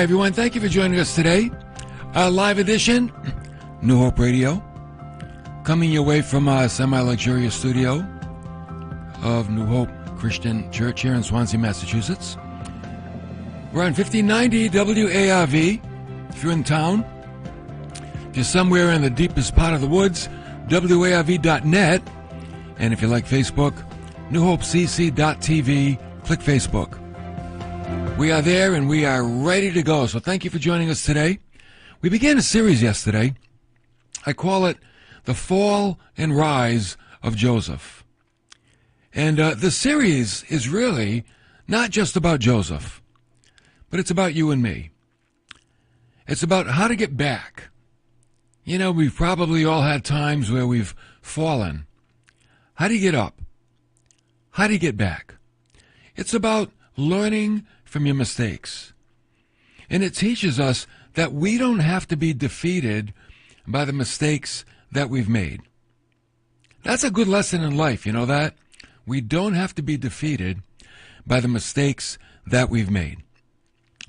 Hi, everyone. Thank you for joining us today. A live edition, New Hope Radio, coming your way from our semi-luxurious studio of New Hope Christian Church here in Swansea, Massachusetts. We're on 1590 WARV. If you're in town, if you're somewhere in the deepest part of the woods, WARV.net. And if you like Facebook, NewHopeCC.tv. Click Facebook. We are there and we are ready to go. So thank you for joining us today. We began a series yesterday. I call it The Fall and Rise of Joseph. And the series is really not just about Joseph, but it's about you and me. It's about how to get back. You know, we've probably all had times where we've fallen. How do you get up? How do you get back? It's about learning from your mistakes. And it teaches us that we don't have to be defeated by the mistakes that we've made. That's a good lesson in life, you know that? We don't have to be defeated by the mistakes that we've made.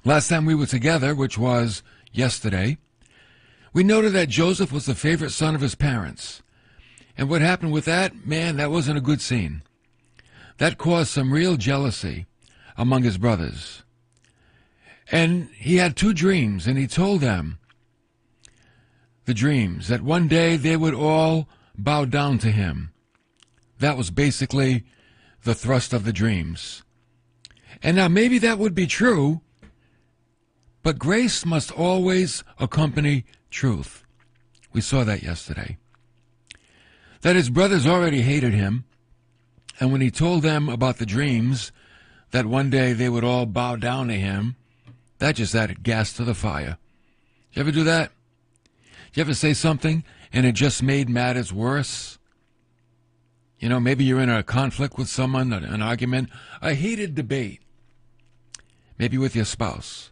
Last time we were together, which was yesterday, we noted that Joseph was the favorite son of his parents. And what happened with that? Man, that wasn't a good scene. That caused some real jealousy among his brothers. And he had two dreams, and he told them the dreams, that one day they would all bow down to him. That was basically the thrust of the dreams. And now maybe that would be true, but grace must always accompany truth. We saw that yesterday. That his brothers already hated him, and when he told them about the dreams, that one day they would all bow down to him, that just added gas to the fire. You ever do that? You ever say something and it just made matters worse? You know, maybe you're in a conflict with someone, an argument, a heated debate, maybe with your spouse,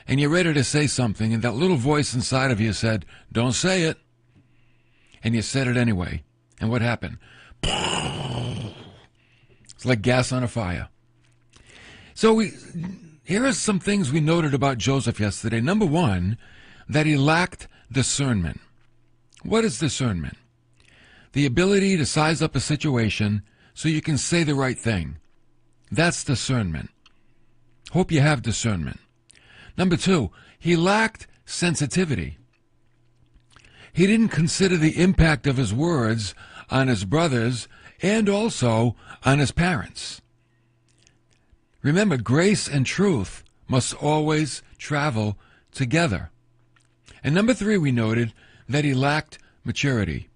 and you're ready to say something, and that little voice inside of you said, "Don't say it," and you said it anyway. And what happened? It's like gas on a fire. So here are some things we noted about Joseph yesterday. Number one, that he lacked discernment. What is discernment? The ability to size up a situation so you can say the right thing. That's discernment. Hope you have discernment. Number two, he lacked sensitivity. He didn't consider the impact of his words on his brothers and also on his parents. Remember, grace and truth must always travel together. And number three, we noted that he lacked maturity.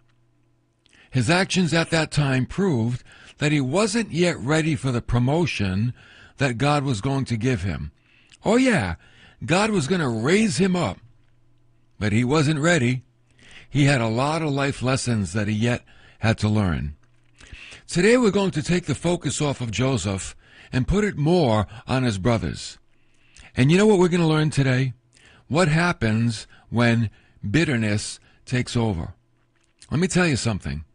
His actions at that time proved that he wasn't yet ready for the promotion that God was going to give him. Oh yeah, God was going to raise him up, but he wasn't ready. He had a lot of life lessons that he yet had to learn. Today we're going to take the focus off of Joseph and put it more on his brothers. And you know what we're going to learn today? What happens when bitterness takes over? Let me tell you something.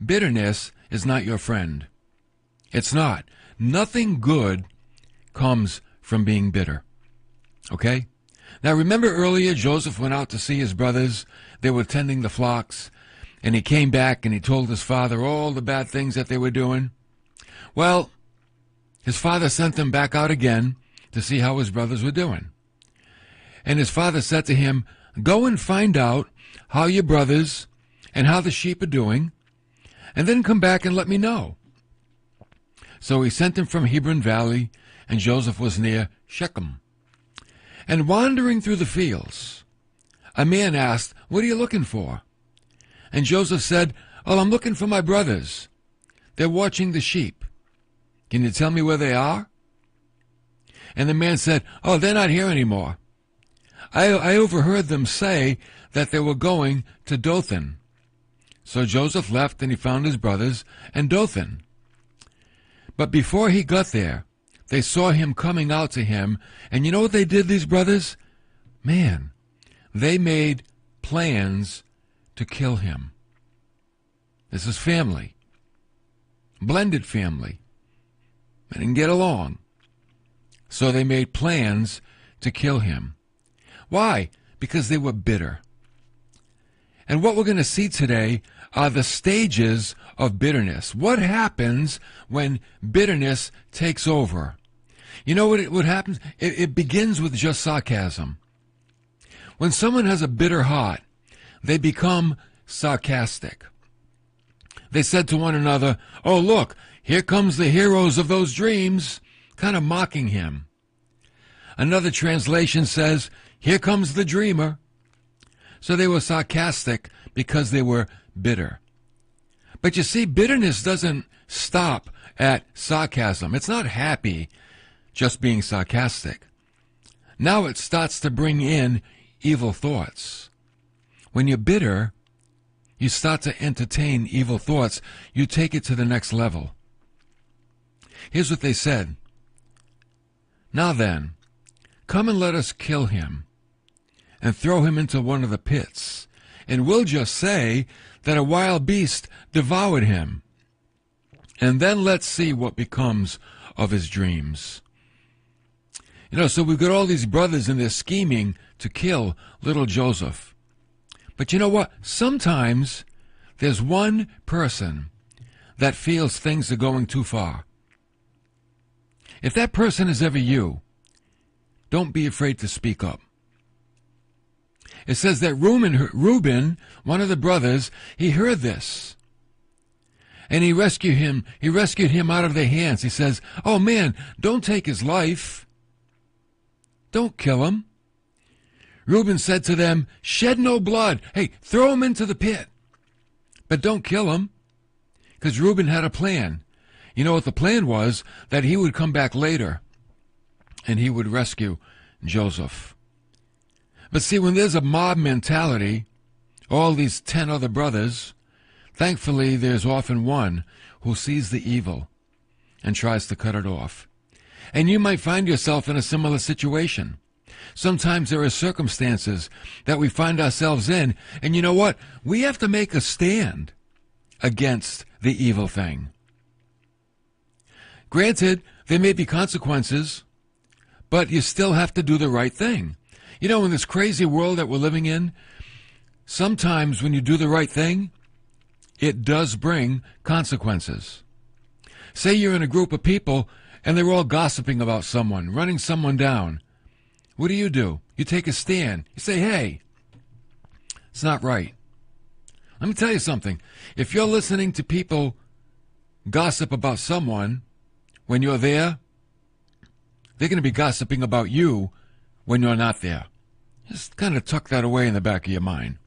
Bitterness is not your friend. It's not. Nothing good comes from being bitter. Okay? Now remember earlier Joseph went out to see his brothers. They were tending the flocks. And he came back and he told his father all the bad things that they were doing. Well, his father sent them back out again to see how his brothers were doing. And his father said to him, "Go and find out how your brothers and how the sheep are doing, and then come back and let me know." So he sent him from Hebron Valley, and Joseph was near Shechem. And wandering through the fields, a man asked, "What are you looking for?" And Joseph said, "Oh, I'm looking for my brothers. They're watching the sheep. Can you tell me where they are?" And the man said, "Oh, they're not here anymore. I overheard them say that they were going to Dothan." So Joseph left and he found his brothers and Dothan. But before he got there, they saw him coming out to him. And you know what they did, these brothers? Man, they made plans to kill him. This is family. Blended family. They didn't get along. So they made plans to kill him. Why? Because they were bitter. And what we're going to see today are the stages of bitterness. What happens when bitterness takes over? You know what happens? It begins with just sarcasm. When someone has a bitter heart, they become sarcastic. They said to one another, "Oh, look, here comes the heroes of those dreams," kind of mocking him. Another translation says, "Here comes the dreamer." So they were sarcastic because they were bitter. But you see, bitterness doesn't stop at sarcasm. It's not happy just being sarcastic. Now it starts to bring in evil thoughts. When you're bitter, you start to entertain evil thoughts. You take it to the next level. Here's what they said. "Now then, come and let us kill him and throw him into one of the pits, and we'll just say that a wild beast devoured him. And then let's see what becomes of his dreams." So we've got all these brothers and they're scheming to kill little Joseph. But you know what? Sometimes there's one person that feels things are going too far. If that person is ever you, don't be afraid to speak up. It says that Reuben, one of the brothers, he heard this. And he rescued him out of their hands. He says, "Oh man, don't take his life. Don't kill him." Reuben said to them, "Shed no blood. Hey, throw him into the pit. But don't kill him." Because Reuben had a plan. You know what the plan was? That he would come back later and he would rescue Joseph. But see, when there's a mob mentality, all these 10 other brothers, thankfully there's often one who sees the evil and tries to cut it off. And you might find yourself in a similar situation. Sometimes there are circumstances that we find ourselves in, and you know what? We have to make a stand against the evil thing. Granted, there may be consequences, but you still have to do the right thing. In this crazy world that we're living in, sometimes when you do the right thing, it does bring consequences. Say you're in a group of people and they're all gossiping about someone, running someone down. What do? You take a stand. You say, "Hey, it's not right." Let me tell you something. If you're listening to people gossip about someone when you're there, they're going to be gossiping about you when you're not there. Just kind of tuck that away in the back of your mind.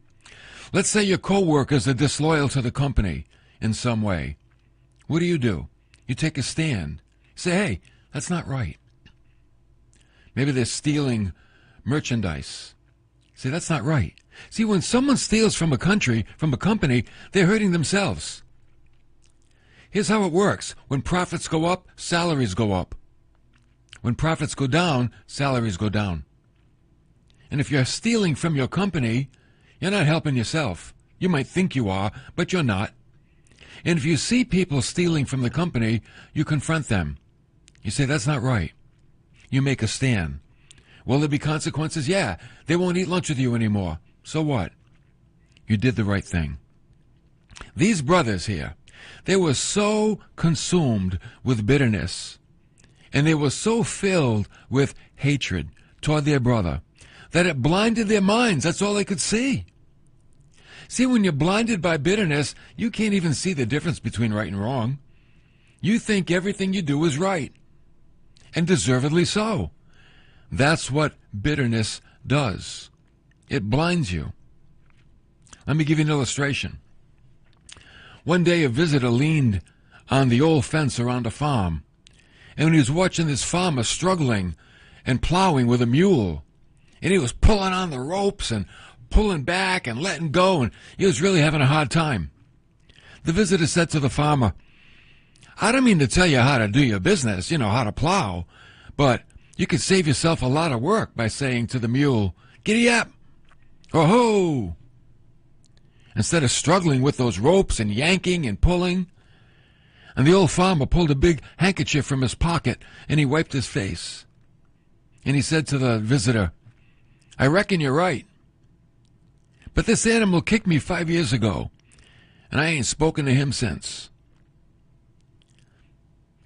Let's say your coworkers are disloyal to the company in some way. What do? You take a stand. You say, "Hey, that's not right." Maybe they're stealing merchandise. Say, "That's not right." See, when someone steals from a company, they're hurting themselves. Here's how it works. When profits go up, salaries go up. When profits go down, salaries go down. And if you're stealing from your company, you're not helping yourself. You might think you are, but you're not. And if you see people stealing from the company, you confront them. You say, "That's not right." You make a stand. Will there be consequences? Yeah. They won't eat lunch with you anymore. So what? You did the right thing. These brothers here, they were so consumed with bitterness, and they were so filled with hatred toward their brother, that it blinded their minds. That's all they could see. See, when you're blinded by bitterness, you can't even see the difference between right and wrong. You think everything you do is right, and deservedly so. That's what bitterness does. It blinds you. Let me give you an illustration. One day a visitor leaned on the old fence around a farm, and when he was watching this farmer struggling and plowing with a mule, and he was pulling on the ropes and pulling back and letting go, and he was really having a hard time. The visitor said to the farmer, "I don't mean to tell you how to do your business, how to plow, but you could save yourself a lot of work by saying to the mule, 'Giddy up,' or 'Ho!' instead of struggling with those ropes and yanking and pulling." And the old farmer pulled a big handkerchief from his pocket and he wiped his face. And he said to the visitor, I reckon you're right. But this animal kicked me 5 years ago, and I ain't spoken to him since.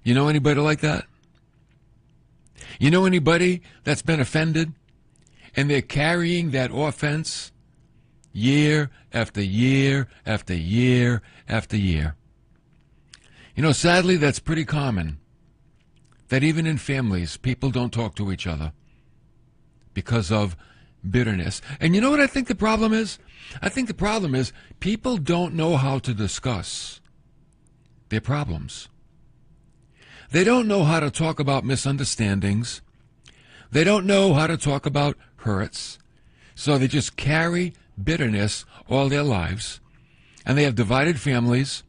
You know anybody like that? You know anybody that's been offended, and they're carrying that offense year after year after year after year? You know, sadly, that's pretty common, that even in families, people don't talk to each other because of bitterness. And you know what I think the problem is? I think the problem is people don't know how to discuss their problems. They don't know how to talk about misunderstandings. They don't know how to talk about hurts. So they just carry bitterness all their lives. And they have divided families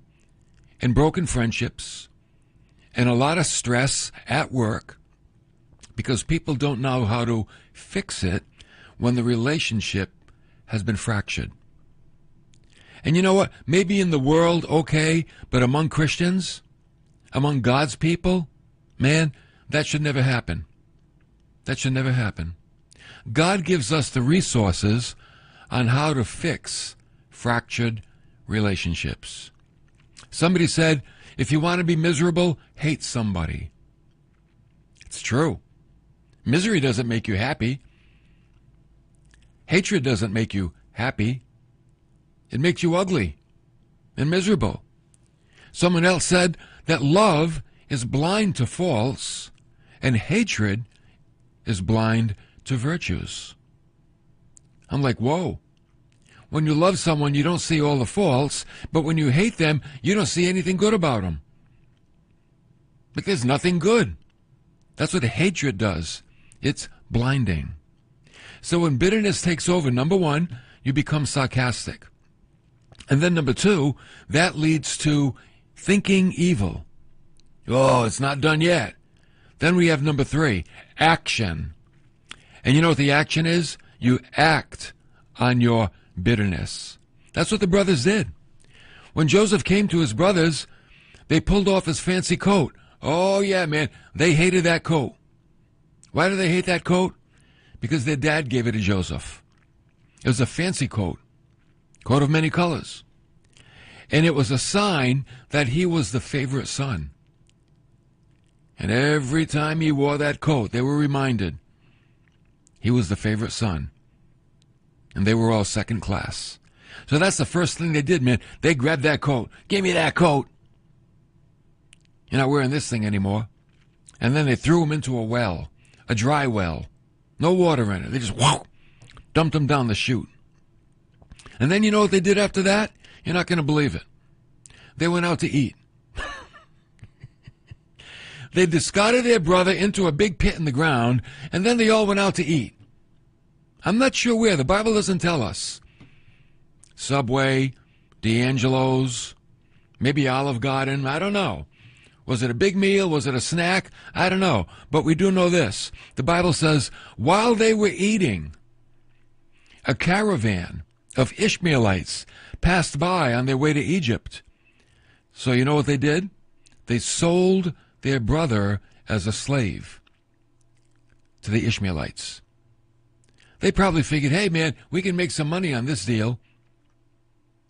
and broken friendships and a lot of stress at work because people don't know how to fix it when the relationship has been fractured. And you know what? Maybe in the world, okay, but among Christians, among God's people, man, that should never happen. That should never happen. God gives us the resources on how to fix fractured relationships. Somebody said, if you want to be miserable, hate somebody. It's true. Misery doesn't make you happy. Hatred doesn't make you happy. It makes you ugly and miserable. Someone else said that love is blind to faults and hatred is blind to virtues. I'm like, whoa. When you love someone, you don't see all the faults, but when you hate them, you don't see anything good about them. But there's nothing good. That's what hatred does. It's blinding. So when bitterness takes over, number one, you become sarcastic. And then number two, that leads to thinking evil. Oh, it's not done yet. Then we have number three, action. And you know what the action is? You act on your bitterness. That's what the brothers did. When Joseph came to his brothers, they pulled off his fancy coat. Oh, yeah, man, they hated that coat. Why do they hate that coat? Because their dad gave it to Joseph. It was a fancy coat of many colors. And it was a sign that he was the favorite son. And every time he wore that coat, they were reminded he was the favorite son. And they were all second class. So that's the first thing they did, man. They grabbed that coat. Give me that coat. You're not wearing this thing anymore. And then they threw him into a well, a dry well. No water in it. They just, whoa, dumped him down the chute. And then you know what they did after that? You're not going to believe it. They went out to eat. They discarded their brother into a big pit in the ground, and then they all went out to eat. I'm not sure where. The Bible doesn't tell us. Subway, D'Angelo's, maybe Olive Garden, I don't know. Was it a big meal? Was it a snack? I don't know. But we do know this. The Bible says, while they were eating, a caravan of Ishmaelites passed by on their way to Egypt. So you know what they did? They sold their brother as a slave to the Ishmaelites. They probably figured, hey, man, we can make some money on this deal.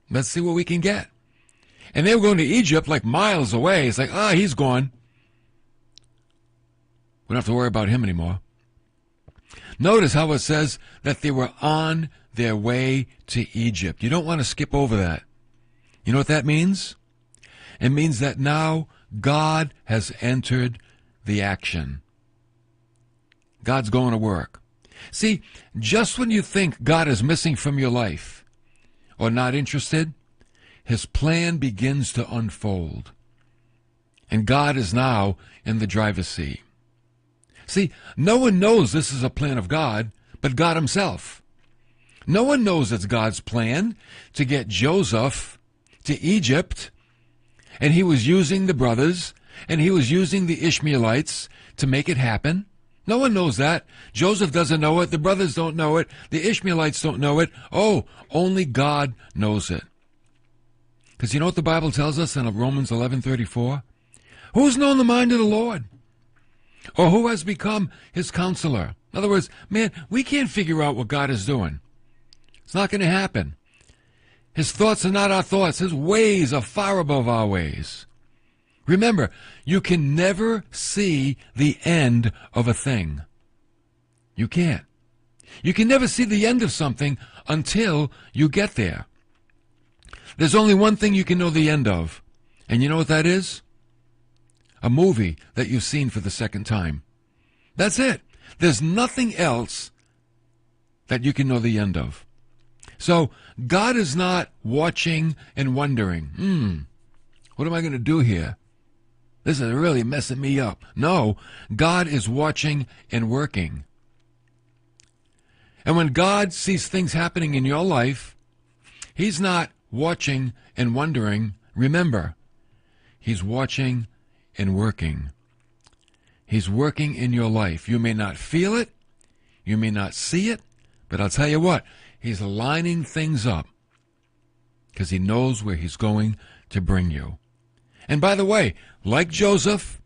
Let's see what we can get. And they were going to Egypt like miles away. It's like, he's gone. We don't have to worry about him anymore. Notice how it says that they were on their way to Egypt. You don't want to skip over that. You know what that means? It means that now God has entered the action. God's going to work. See, just when you think God is missing from your life or not interested, his plan begins to unfold. And God is now in the driver's seat. See, no one knows this is a plan of God but God himself. No one knows it's God's plan to get Joseph to Egypt, and he was using the brothers, and he was using the Ishmaelites to make it happen. No one knows that. Joseph doesn't know it. The brothers don't know it. The Ishmaelites don't know it. Oh, only God knows it. Because you know what the Bible tells us in Romans 11:34? Who's known the mind of the Lord? Or who has become his counselor? In other words, man, we can't figure out what God is doing. It's not going to happen. His thoughts are not our thoughts. His ways are far above our ways. Remember, you can never see the end of a thing. You can't. You can never see the end of something until you get there. There's only one thing you can know the end of. And you know what that is? A movie that you've seen for the second time. That's it. There's nothing else that you can know the end of. So God is not watching and wondering, what am I going to do here? This is really messing me up. No, God is watching and working. And when God sees things happening in your life, He's not watching and wondering. Remember, He's watching and working. He's working in your life. You may not feel it, you may not see it, but I'll tell you what, He's lining things up because He knows where He's going to bring you. And by the way, like Joseph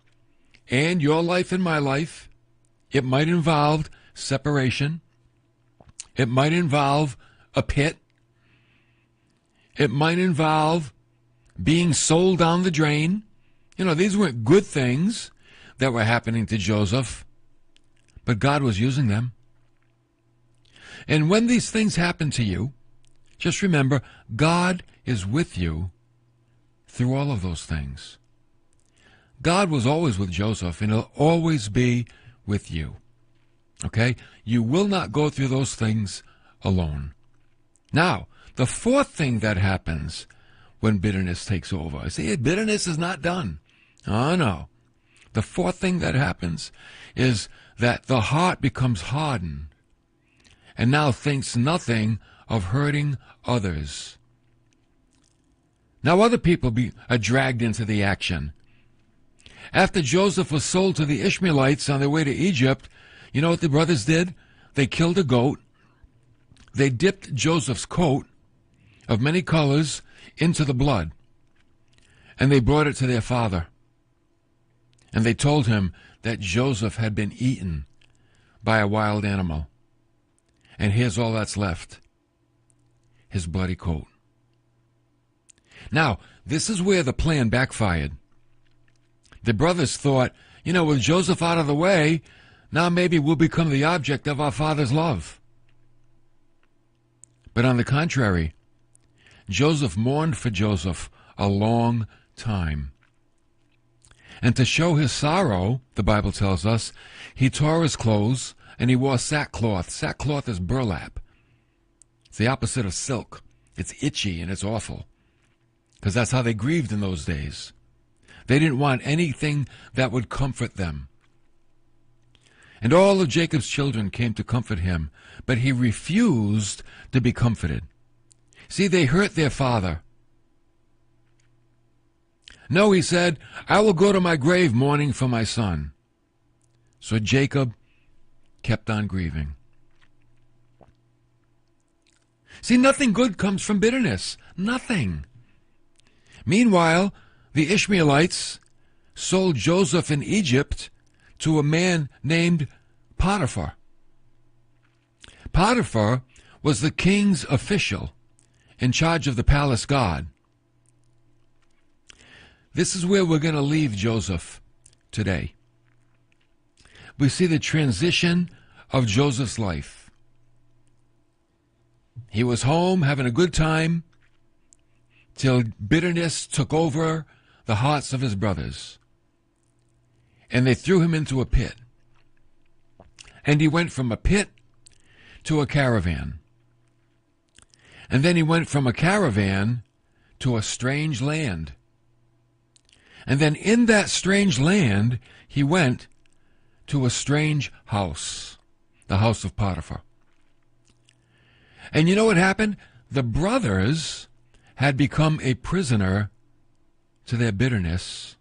and your life and my life, it might involve separation. It might involve a pit. It might involve being sold down the drain. You know, these weren't good things that were happening to Joseph, but God was using them. And when these things happen to you, just remember, God is with you through all of those things. God was always with Joseph, and He'll always be with you. Okay? You will not go through those things alone. Now, the fourth thing that happens when bitterness takes over. See, bitterness is not done. Oh, no. The fourth thing that happens is that the heart becomes hardened and now thinks nothing of hurting others. Now other people are dragged into the action. After Joseph was sold to the Ishmaelites on their way to Egypt, you know what the brothers did? They killed a goat. They dipped Joseph's coat of many colors into the blood, and they brought it to their father. And they told him that Joseph had been eaten by a wild animal. And here's all that's left: his bloody coat. Now, this is where the plan backfired. The brothers thought, you know, with Joseph out of the way, now maybe we'll become the object of our father's love. But on the contrary, Joseph mourned for Joseph a long time. And to show his sorrow, the Bible tells us, he tore his clothes and he wore sackcloth. Sackcloth is burlap. It's the opposite of silk. It's itchy and it's awful, because that's how they grieved in those days. They didn't want anything that would comfort them. And all of Jacob's children came to comfort him, but he refused to be comforted. See, they hurt their father. No, he said, I will go to my grave mourning for my son. So Jacob kept on grieving. See, nothing good comes from bitterness. Nothing. Meanwhile, the Ishmaelites sold Joseph in Egypt to a man named Potiphar. Potiphar was the king's official in charge of the palace guard. This is where we're going to leave Joseph today. We see the transition of Joseph's life. He was home having a good time till bitterness took over the hearts of his brothers. And they threw him into a pit. And he went from a pit to a caravan. And then he went from a caravan to a strange land. And then in that strange land, he went to a strange house, the house of Potiphar. And you know what happened? The brothers had become a prisoner to their bitterness,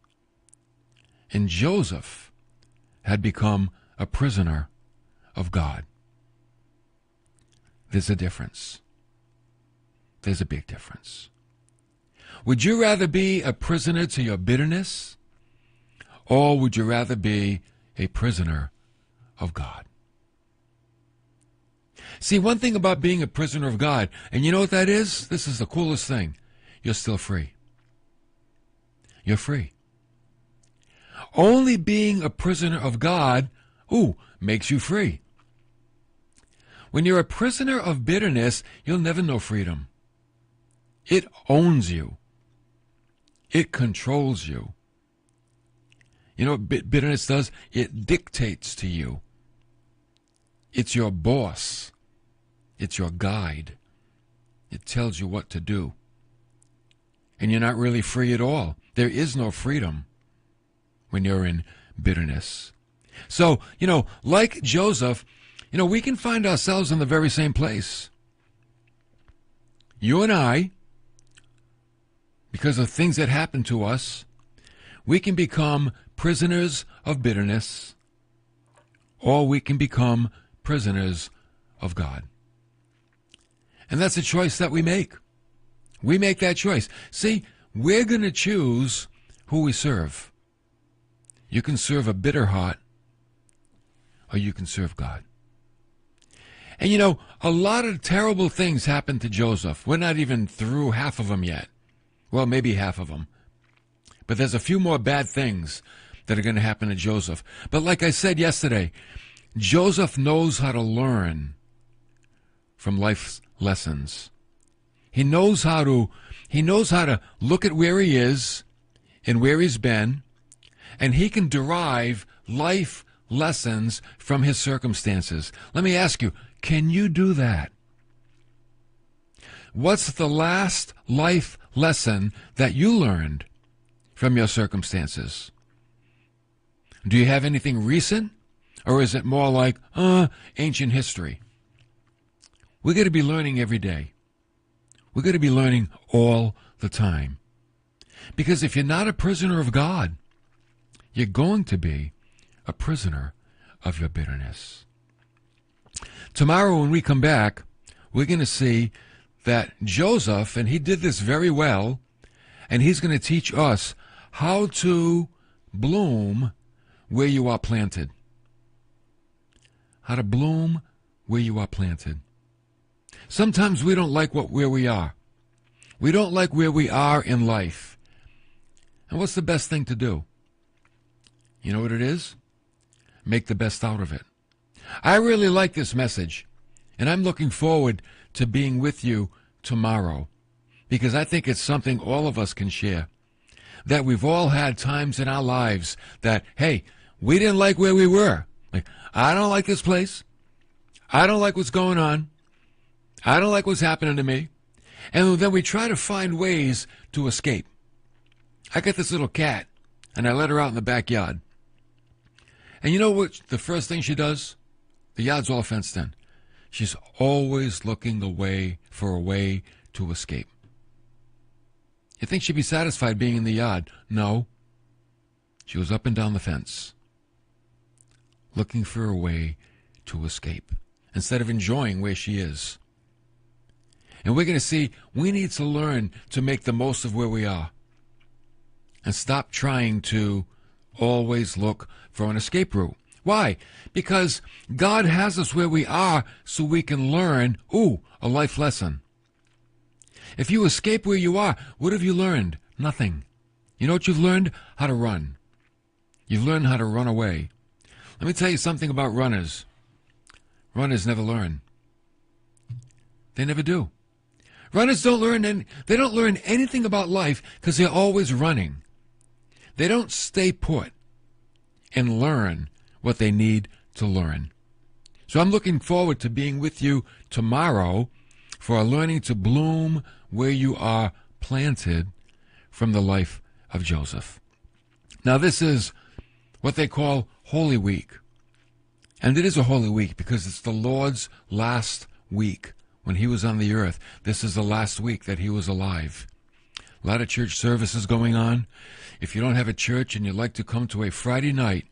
and Joseph had become a prisoner of God. There's a difference. There's a big difference. Would you rather be a prisoner to your bitterness, or would you rather be a prisoner of God? See, one thing about being a prisoner of God, and you know what that is? This is the coolest thing. You're still free. You're free. Only being a prisoner of God, makes you free. When you're a prisoner of bitterness, you'll never know freedom. It owns you. It controls you. You know what bitterness does? It dictates to you. It's your boss. It's your guide. It tells you what to do. And you're not really free at all. There is no freedom when you're in bitterness. So, like Joseph, we can find ourselves in the very same place. You and I, because of things that happen to us, we can become prisoners of bitterness, or we can become prisoners of God. And that's a choice that we make. We make that choice. See, we're going to choose who we serve. You can serve a bitter heart, or you can serve God. And a lot of terrible things happened to Joseph. We're not even through half of them yet. Well, maybe half of them. But there's a few more bad things that are going to happen to Joseph. But like I said yesterday, Joseph knows how to learn from life's lessons. He knows how to look at where he is and where he's been, and he can derive life lessons from his circumstances. Let me ask you, can you do that? What's the last life lesson that you learned from your circumstances? Do you have anything recent, or is it more like ancient history? We're going to be learning every day. We're going to be learning all the time. Because if you're not a prisoner of God, you're going to be a prisoner of your bitterness. Tomorrow when we come back, we're going to see that Joseph, and he did this very well, and he's going to teach us how to bloom where you are planted. How to bloom where you are planted. Sometimes we don't like where we are. We don't like where we are in life. And what's the best thing to do? You know what it is? Make the best out of it. I really like this message, and I'm looking forward to being with you tomorrow, because I think it's something all of us can share. That we've all had times in our lives that, hey, we didn't like where we were. Like, I don't like this place. I don't like what's going on. I don't like what's happening to me. And then we try to find ways to escape. I got this little cat, and I let her out in the backyard. And you know what the first thing she does? The yard's all fenced in. She's always looking for a way to escape. You think she'd be satisfied being in the yard? No. She was up and down the fence, looking for a way to escape, instead of enjoying where she is. And we're going to see we need to learn to make the most of where we are and stop trying to always look for an escape route. Why? Because God has us where we are so we can learn, a life lesson. If you escape where you are, what have you learned? Nothing. You know what you've learned? How to run. You've learned how to run away. Let me tell you something about runners. Runners never learn. They never do. Runners don't learn anything about life because they're always running. They don't stay put and learn what they need to learn. So I'm looking forward to being with you tomorrow for learning to bloom where you are planted from the life of Joseph. Now this is what they call Holy Week. And it is a Holy Week because it's the Lord's last week when he was on the earth. This is the last week that he was alive. A lot of church services going on. If you don't have a church and you'd like to come to a Friday night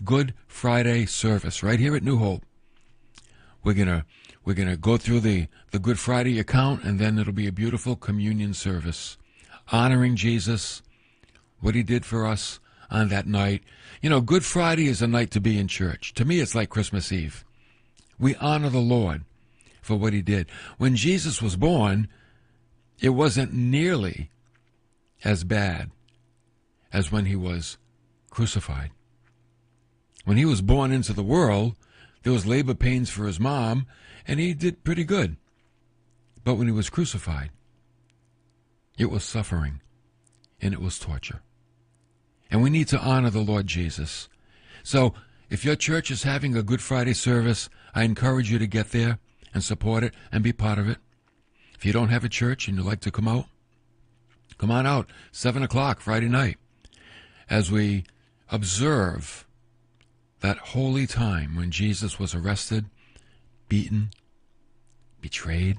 Good Friday service right here at New Hope, we're gonna go through the Good Friday account, and then it'll be a beautiful communion service, honoring Jesus, what he did for us on that night. Good Friday is a night to be in church. To me, it's like Christmas Eve. We honor the Lord for what he did. When Jesus was born, it wasn't nearly as bad as when he was crucified. When he was born into the world, there was labor pains for his mom, and he did pretty good. But when he was crucified, it was suffering, and it was torture. And we need to honor the Lord Jesus. So if your church is having a Good Friday service, I encourage you to get there and support it and be part of it. If you don't have a church and you'd like to come out, come on out, 7 o'clock Friday night, as we observe that holy time when Jesus was arrested, beaten, betrayed,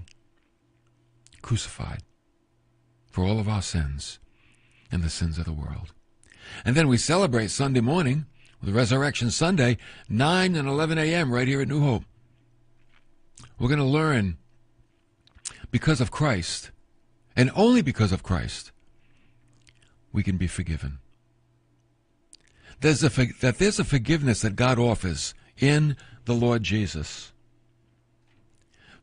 crucified for all of our sins and the sins of the world. And then we celebrate Sunday morning with Resurrection Sunday, 9 and 11 a.m. right here at New Hope. We're going to learn, because of Christ, and only because of Christ, we can be forgiven. There's a forgiveness that God offers in the Lord Jesus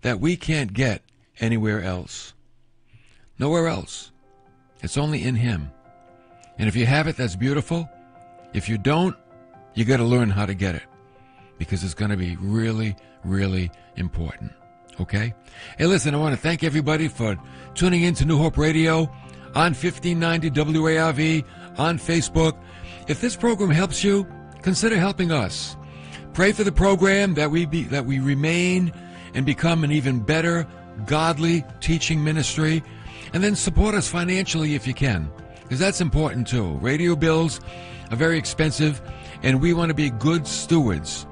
that we can't get anywhere else. Nowhere else. It's only in Him. And if you have it, that's beautiful. If you don't, you got to learn how to get it, because it's going to be really, really important. Okay? Hey, listen, I want to thank everybody for tuning in to New Hope Radio on 1590 WARV, on Facebook. If this program helps you, consider helping us. Pray for the program that we remain and become an even better, godly teaching ministry. And then support us financially if you can, because that's important too. Radio bills are very expensive, and we want to be good stewards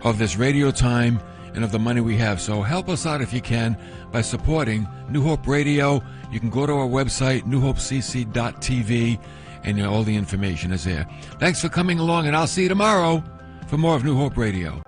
of this radio time and of the money we have. So help us out if you can by supporting New Hope Radio. You can go to our website, newhopecc.tv, and all the information is there. Thanks for coming along, and I'll see you tomorrow for more of New Hope Radio.